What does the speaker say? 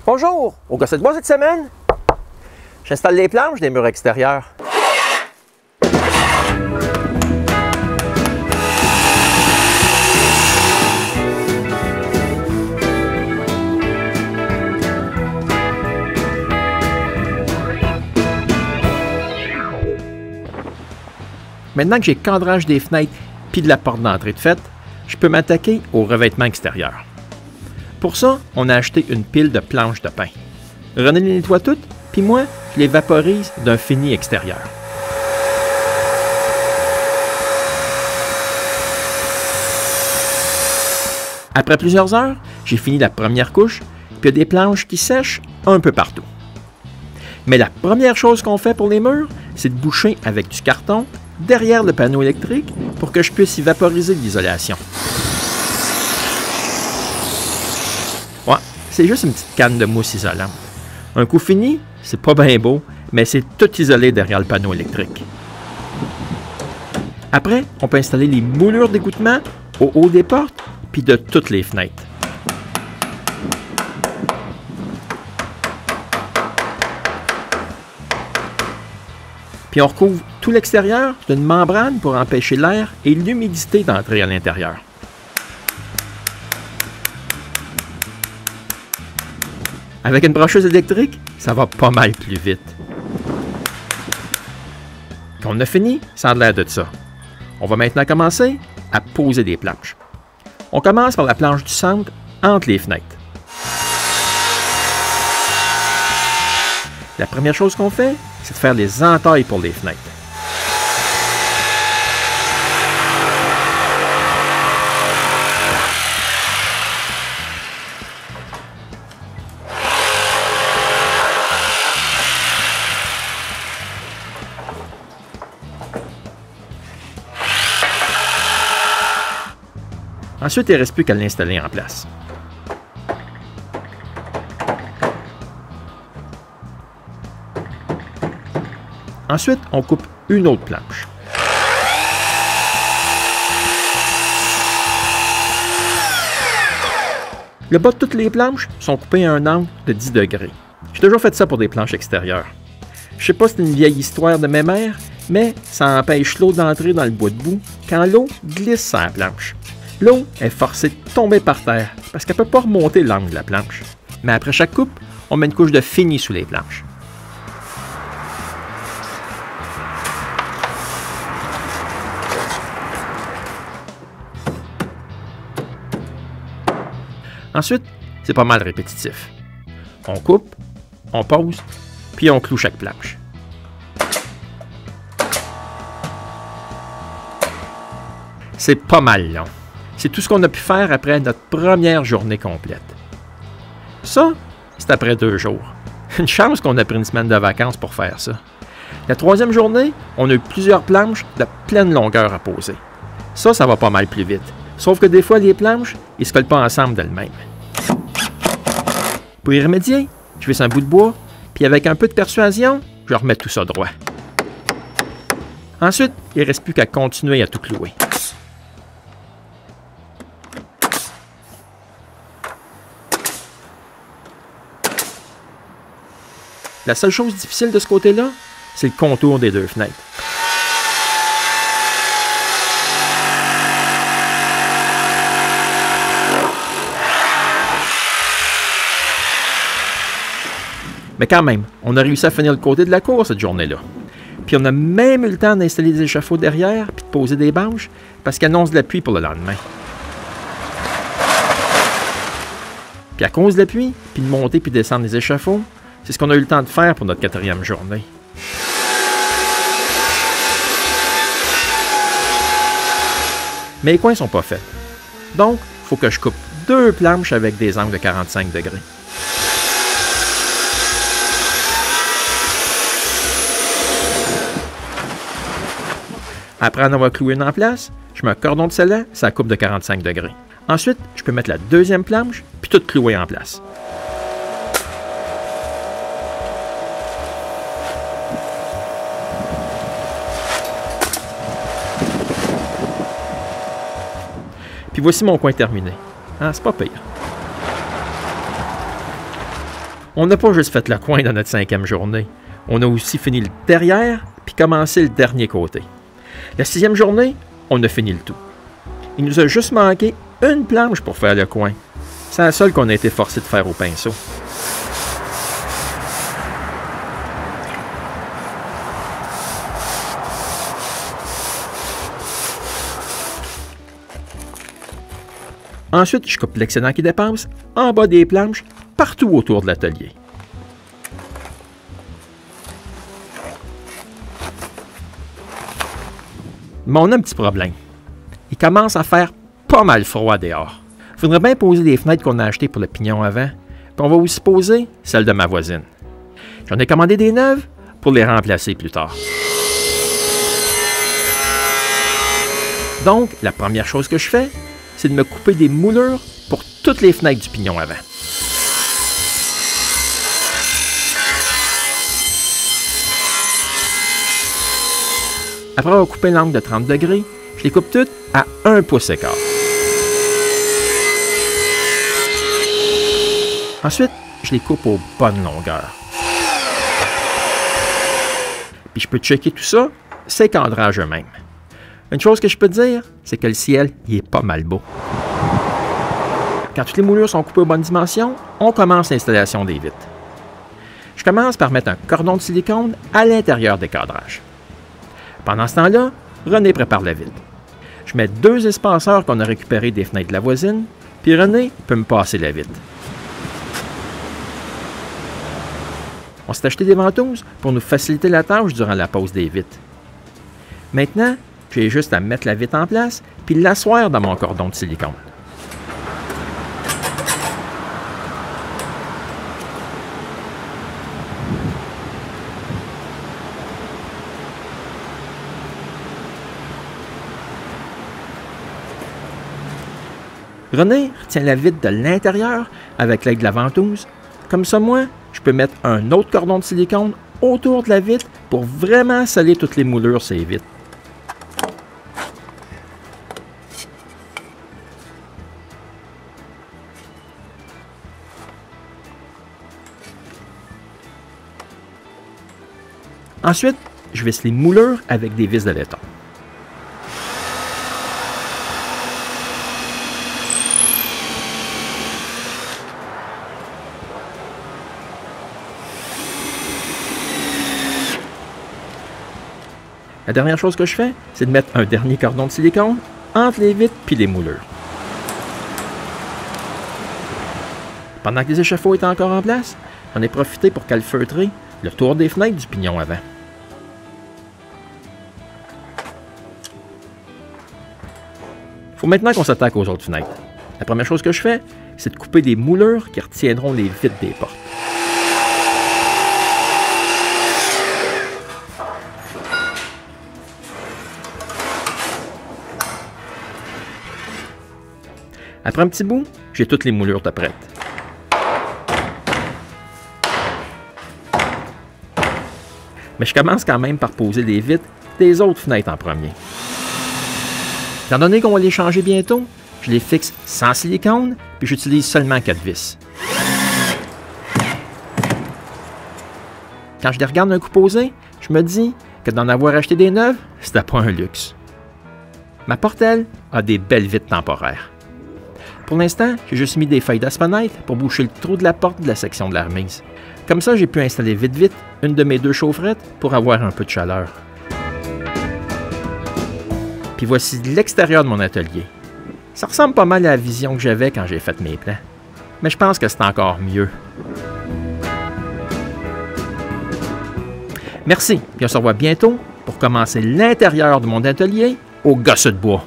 Bonjour! Au Gosset de bois cette semaine, j'installe les planches des murs extérieurs. Maintenant que j'ai le cadrage des fenêtres puis de la porte d'entrée de faite, je peux m'attaquer au revêtement extérieur. Pour ça, on a acheté une pile de planches de pin. René les nettoie toutes, puis moi, je les vaporise d'un fini extérieur. Après plusieurs heures, j'ai fini la première couche, puis il y a des planches qui sèchent un peu partout. Mais la première chose qu'on fait pour les murs, c'est de boucher avec du carton derrière le panneau électrique pour que je puisse y vaporiser de l'isolation. Ouais, c'est juste une petite canne de mousse isolante. Un coup fini, c'est pas bien beau, mais c'est tout isolé derrière le panneau électrique. Après, on peut installer les moulures d'égouttement au haut des portes puis de toutes les fenêtres. Puis on recouvre tout l'extérieur d'une membrane pour empêcher l'air et l'humidité d'entrer à l'intérieur. Avec une brocheuse électrique, ça va pas mal plus vite. Quand on a fini, ça a l'air de ça. On va maintenant commencer à poser des planches. On commence par la planche du centre entre les fenêtres. La première chose qu'on fait, c'est de faire les entailles pour les fenêtres. Ensuite, il ne reste plus qu'à l'installer en place. Ensuite, on coupe une autre planche. Le bas de toutes les planches sont coupées à un angle de 10 degrés. J'ai toujours fait ça pour des planches extérieures. Je sais pas si c'est une vieille histoire de mes mères, mais ça empêche l'eau d'entrer dans le bois de boue quand l'eau glisse sur la planche. L'eau est forcée de tomber par terre parce qu'elle ne peut pas remonter l'angle de la planche. Mais après chaque coupe, on met une couche de fini sous les planches. Ensuite, c'est pas mal répétitif. On coupe, on pose, puis on cloue chaque planche. C'est pas mal long. C'est tout ce qu'on a pu faire après notre première journée complète. Ça, c'est après 2 jours. Une chance qu'on a pris une semaine de vacances pour faire ça. La troisième journée, on a eu plusieurs planches de pleine longueur à poser. Ça va pas mal plus vite. Sauf que des fois, les planches, ils ne se collent pas ensemble d'elles-mêmes. Pour y remédier, je visse un bout de bois, puis avec un peu de persuasion, je remets tout ça droit. Ensuite, il ne reste plus qu'à continuer à tout clouer. La seule chose difficile de ce côté-là, c'est le contour des 2 fenêtres. Mais quand même, on a réussi à finir le côté de la cour cette journée-là. Puis on a même eu le temps d'installer des échafauds derrière puis de poser des bâches parce qu'ils annoncent de la pluie pour le lendemain. Puis à cause de la pluie, puis de monter puis de descendre les échafauds, c'est ce qu'on a eu le temps de faire pour notre 4e journée. Mais les coins sont pas faits. Donc, il faut que je coupe 2 planches avec des angles de 45 degrés. Après en avoir cloué une en place, je mets un cordon de scellant, ça coupe de 45 degrés. Ensuite, je peux mettre la 2e planche, puis tout clouer en place. Puis voici mon coin terminé. Ah, c'est pas pire. On n'a pas juste fait le coin dans notre 5e journée. On a aussi fini le derrière puis commencé le dernier côté. La 6e journée, on a fini le tout. Il nous a juste manqué une planche pour faire le coin. C'est la seule qu'on a été forcé de faire au pinceau. Ensuite, je coupe l'excédent qui dépasse en bas des planches, partout autour de l'atelier. Mais on a un petit problème. Il commence à faire pas mal froid dehors. Il faudrait bien poser les fenêtres qu'on a achetées pour le pignon avant, puis on va aussi poser celles de ma voisine. J'en ai commandé des neuves pour les remplacer plus tard. Donc, la première chose que je fais, c'est de me couper des moulures pour toutes les fenêtres du pignon avant. Après avoir coupé l'angle de 30 degrés, je les coupe toutes à 1 pouce écart. Ensuite, je les coupe aux bonnes longueurs. Puis je peux checker tout ça, c'est cadrage eux-mêmes. Une chose que je peux te dire, c'est que le ciel, il est pas mal beau. Quand toutes les moulures sont coupées aux bonnes dimensions, on commence l'installation des vitres. Je commence par mettre un cordon de silicone à l'intérieur des cadrages. Pendant ce temps-là, René prépare la vitre. Je mets 2 espaceurs qu'on a récupérés des fenêtres de la voisine, puis René peut me passer la vitre. On s'est acheté des ventouses pour nous faciliter la tâche durant la pose des vitres. Maintenant, j'ai juste à mettre la vitre en place puis l'asseoir dans mon cordon de silicone. René retient la vitre de l'intérieur avec l'aide de la ventouse. Comme ça, moi, je peux mettre un autre cordon de silicone autour de la vitre pour vraiment sceller toutes les moulures sur les vitres. Ensuite, je visse les moulures avec des vis de laiton. La dernière chose que je fais, c'est de mettre un dernier cordon de silicone entre les vitres puis les moulures. Pendant que les échafauds étaient encore en place, j'en ai profité pour calfeutrer le tour des fenêtres du pignon avant. Il faut maintenant qu'on s'attaque aux autres fenêtres. La première chose que je fais, c'est de couper des moulures qui retiendront les vitres des portes. Après un petit bout, j'ai toutes les moulures de prêtes. Mais je commence quand même par poser les vitres des autres fenêtres en premier. Étant donné qu'on va les changer bientôt, je les fixe sans silicone, puis j'utilise seulement 4 vis. Quand je les regarde d'un coup posé, je me dis que d'en avoir acheté des neuves, c'était pas un luxe. Ma porte, elle, a des belles vitres temporaires. Pour l'instant, j'ai juste mis des feuilles d'aspenite pour boucher le trou de la porte de la section de la remise. Comme ça, j'ai pu installer vite une de mes 2 chaufferettes pour avoir un peu de chaleur. Puis voici l'extérieur de mon atelier. Ça ressemble pas mal à la vision que j'avais quand j'ai fait mes plans. Mais je pense que c'est encore mieux. Merci, puis on se revoit bientôt pour commencer l'intérieur de mon atelier au gosse de bois.